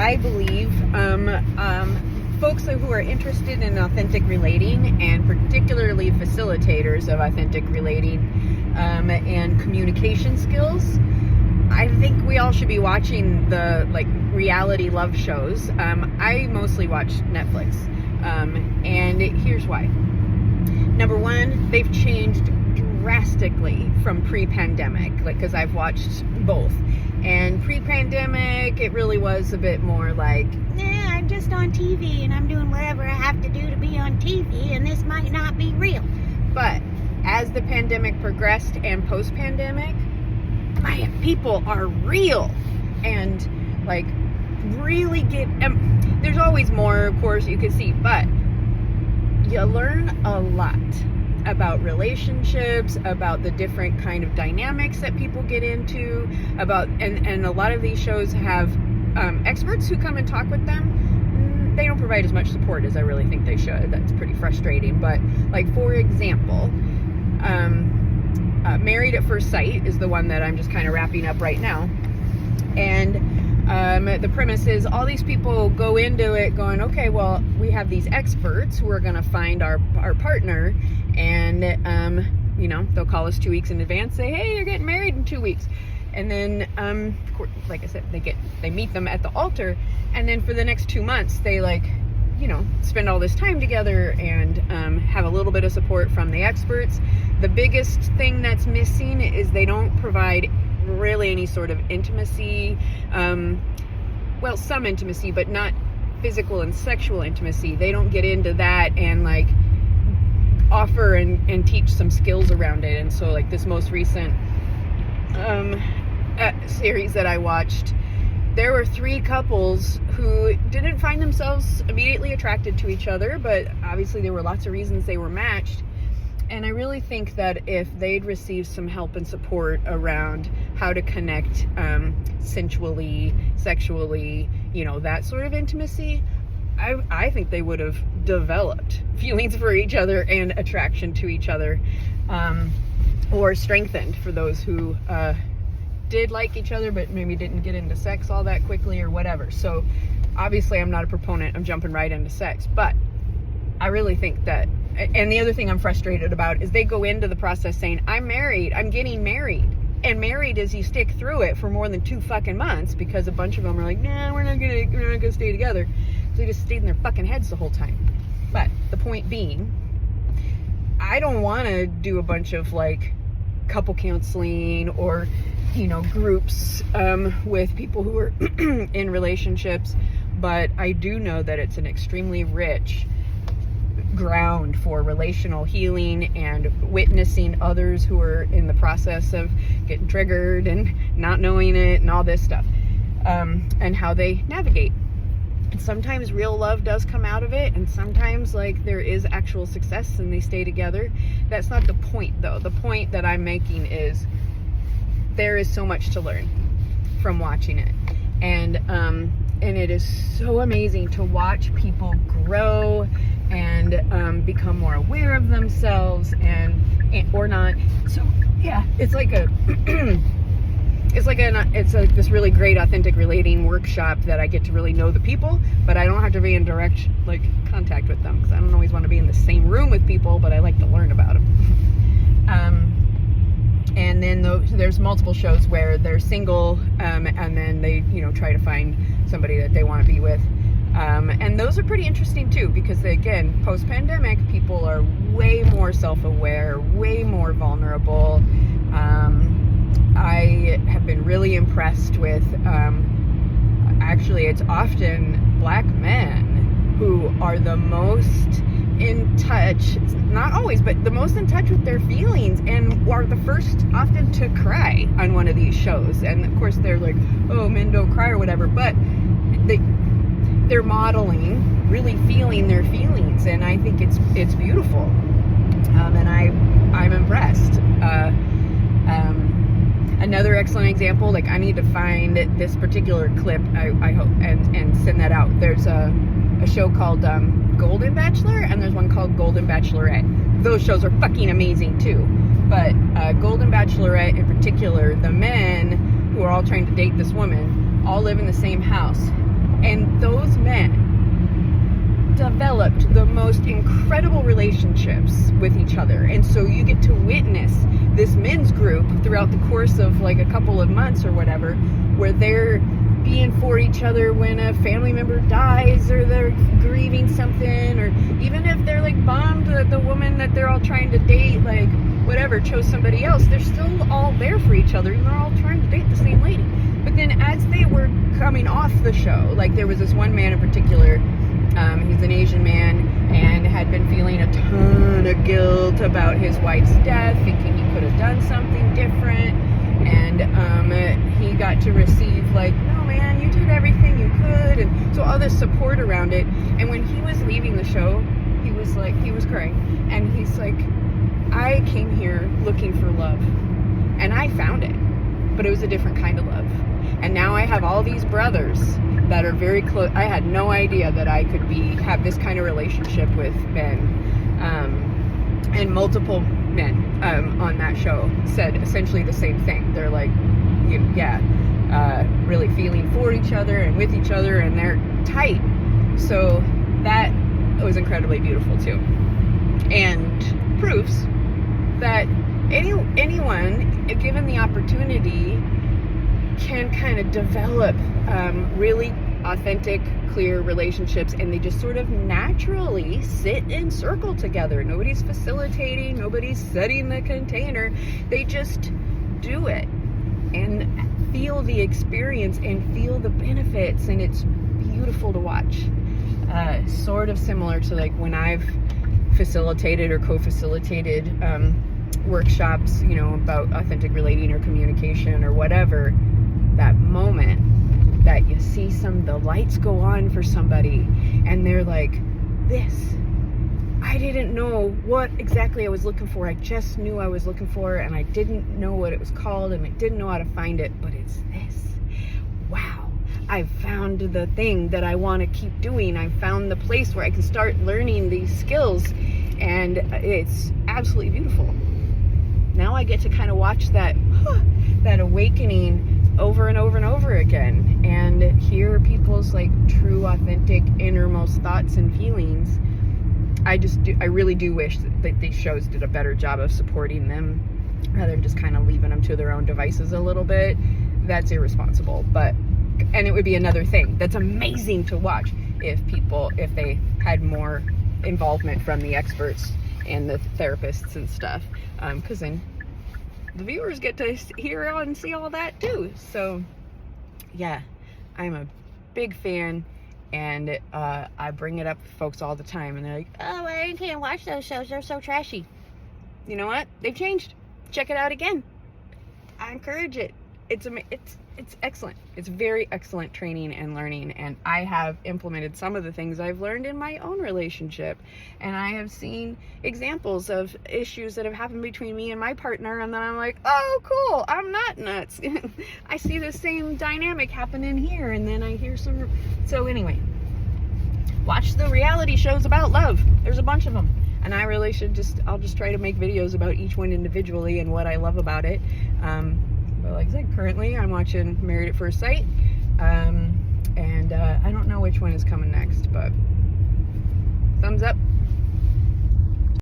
I believe folks who are interested in authentic relating, and particularly facilitators of authentic relating and communication skills, I think we all should be watching the reality love shows. I mostly watch Netflix, and here's why. Number one, they've changed drastically from pre-pandemic, because I've watched both. And pre-pandemic, it really was a bit more like, I'm just on TV and I'm doing whatever I have to do to be on TV, and this might not be real. But as the pandemic progressed and post-pandemic, people are real and really get. There's always more, of course, you can see, but you learn a lot about relationships, about the different kind of dynamics that people get into, and a lot of these shows have experts who come and talk with them. They don't provide as much support as I really think they should. That's pretty frustrating. But for example, Married at First Sight is the one that I'm just kind of wrapping up right now. And the premise is all these people go into it going, okay, well, we have these experts who are going to find our partner, and they'll call us 2 weeks in advance, say, hey, you're getting married in 2 weeks. And then, like I said, they meet them at the altar, and then for the next 2 months, they spend all this time together and have a little bit of support from the experts. The biggest thing that's missing is they don't provide really any sort of intimacy, some intimacy, but not physical and sexual intimacy. They don't get into that and offer and teach some skills around it. And so this most recent series that I watched, there were 3 couples who didn't find themselves immediately attracted to each other, but obviously there were lots of reasons they were matched. And I really think that if they'd received some help and support around how to connect sensually, sexually, that sort of intimacy, I think they would have developed feelings for each other and attraction to each other, or strengthened for those who did like each other but maybe didn't get into sex all that quickly or whatever. So obviously I'm not a proponent of jumping right into sex, but I really think that. And the other thing I'm frustrated about is they go into the process saying, I'm married, I'm getting married. And married is you stick through it for more than 2 fucking months, because a bunch of them are like, nah, we're not gonna stay together. So they just stayed in their fucking heads the whole time. But the point being, I don't want to do a bunch of couple counseling or, groups with people who are in relationships. But I do know that it's an extremely rich ground for relational healing and witnessing others who are in the process of getting triggered and not knowing it and all this stuff, and how they navigate. And sometimes real love does come out of it, and sometimes there is actual success and they stay together. That's not the point, though. The point that I'm making is there is so much to learn from watching it, and it is so amazing to watch people grow and become more aware of themselves and or not. So yeah, it's this really great authentic relating workshop that I get to really know the people, but I don't have to be in direct contact with them, because I don't always want to be in the same room with people, but I like to learn about them. And then there's multiple shows where they're single, and then they try to find somebody that they want to be with. And those are pretty interesting too, because again, post-pandemic, people are way more self-aware, way more vulnerable. I have been really impressed with, actually it's often Black men who are the most in touch, not always, but the most in touch with their feelings, and are the first often to cry on one of these shows. And of course they're like, oh, men don't cry or whatever, but they're modeling really feeling their feelings, and I think it's beautiful, and I'm impressed. Another excellent example, I need to find this particular clip, I hope, and send that out. There's a show called Golden Bachelor, and there's one called Golden Bachelorette. Those shows are fucking amazing too, but Golden Bachelorette in particular, the men who are all trying to date this woman all live in the same house. And those men developed the most incredible relationships with each other. And so you get to witness this men's group throughout the course of like a couple of months or whatever, where they're being for each other when a family member dies or they're grieving something, or even if they're like bummed that the woman that they're all trying to date, like whatever, chose somebody else, they're still all there for each other and they're all trying to date the same lady. But then as they were coming off the show, like there was this one man in particular, he's an Asian man and had been feeling a ton of guilt about his wife's death, thinking he could have done something different. And he got to receive like, no man, you did everything you could, and so all this support around it. And when he was leaving the show, he was crying, and he's like, I came here looking for love, and I found it, but it was a different kind of love. And now I have all these brothers that are very close. I had no idea that I could have this kind of relationship with men, and multiple men on that show said essentially the same thing. They're like, really feeling for each other and with each other, and they're tight. So that was incredibly beautiful too, and proves that anyone, given the opportunity, can kind of develop really authentic, clear relationships, and they just sort of naturally sit in circle together. Nobody's facilitating, nobody's setting the container. They just do it and feel the experience and feel the benefits, and it's beautiful to watch. Sort of similar to like when I've facilitated or co-facilitated workshops, about authentic relating or communication or whatever. That moment that you see the lights go on for somebody and they're like, I didn't know what exactly I was looking for. I just knew I was looking for it, and I didn't know what it was called, and I didn't know how to find it, but it's this. Wow, I found the thing that I want to keep doing. I found the place where I can start learning these skills, and it's absolutely beautiful. Now I get to kind of watch that awakening over and over and over again, and hear people's like true, authentic, innermost thoughts and feelings. I really do wish that these shows did a better job of supporting them, rather than just kind of leaving them to their own devices a little bit. That's irresponsible, and it would be another thing that's amazing to watch if they had more involvement from the experts and the therapists and stuff, because then the viewers get to hear and see all that too. So yeah, I'm a big fan, and I bring it up to folks all the time, and they're like, oh, I can't watch those shows, they're so trashy. You know what? They've changed. Check it out again. I encourage it. It's excellent. It's very excellent training and learning, and I have implemented some of the things I've learned in my own relationship, and I have seen examples of issues that have happened between me and my partner, and then I'm like, oh cool, I'm not nuts. I see the same dynamic happening here, and then I hear so anyway, watch the reality shows about love. There's a bunch of them, and I really I'll just try to make videos about each one individually and what I love about it. But like I said, currently I'm watching Married at First Sight, and I don't know which one is coming next, but thumbs up